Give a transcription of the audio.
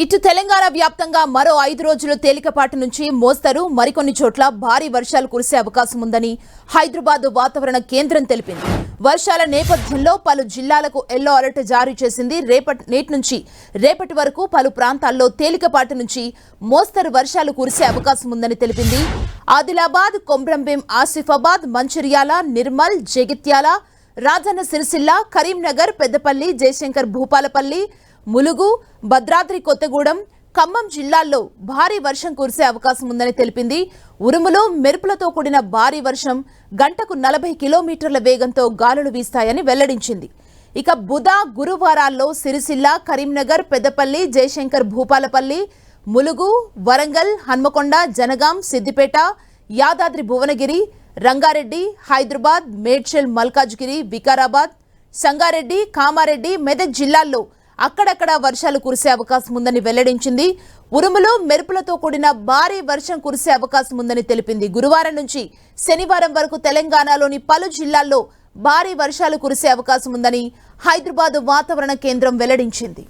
ఇటు తెలంగాణ వ్యాప్తంగా మరో 5 రోజులు తేలికపాటి నుంచి మోస్తరు మరికొన్ని చోట్ల భారీ వర్షాలు కురిసే అవకాశం ఉందని హైదరాబాద్ వాతావరణ కేంద్రం తెలిపింది. వర్షాల నేపథ్యంలో పలు జిల్లాలకు ఎల్లో అలర్ట్ జారీ చేసింది. నేటి నుంచి రేపటి వరకు పలు ప్రాంతాల్లో తేలికపాటి నుంచి మోస్తరు వర్షాలు కురిసే అవకాశం ఉందని తెలిపింది. ఆదిలాబాద్, కొమ్రంభీం, ఆసిఫాబాద్, మంచిర్యాల, నిర్మల్, జగిత్యాల, రాజన్న సిరిసిల్ల, కరీంనగర్, పెద్దపల్లి, జయశంకర్ భూపాలపల్లి, ములుగు, భద్రాద్రి కొత్తగూడెం, ఖమ్మం జిల్లాల్లో భారీ వర్షం కురిసే అవకాశం ఉందని తెలిపింది. ఉరుములు, మెరుపులతో కూడిన భారీ వర్షం గంటకు 40 కిలోమీటర్ల వేగంతో గాలులు వీస్తాయని వెల్లడించింది. ఇక బుధ, గురువారాల్లో సిరిసిల్ల, కరీంనగర్, పెద్దపల్లి, జయశంకర్ భూపాలపల్లి, ములుగు, వరంగల్, హన్మకొండ, జనగాం, సిద్దిపేట, యాదాద్రి భువనగిరి, రంగారెడ్డి, హైదరాబాద్, మేడ్చల్, మల్కాజ్గిరి, వికారాబాద్, సంగారెడ్డి, కామారెడ్డి, మెదక్ జిల్లాల్లో అక్కడక్కడ వర్షాలు కురిసే అవకాశం ఉందని వెల్లడించింది. ఉరుములు, మెరుపులతో కూడిన భారీ వర్షం కురిసే అవకాశం ఉందని తెలిపింది. గురువారం నుంచి శనివారం వరకు తెలంగాణలోని పలు జిల్లాల్లో భారీ వర్షాలు కురిసే అవకాశం ఉందని హైదరాబాద్ వాతావరణ కేంద్రం వెల్లడించింది.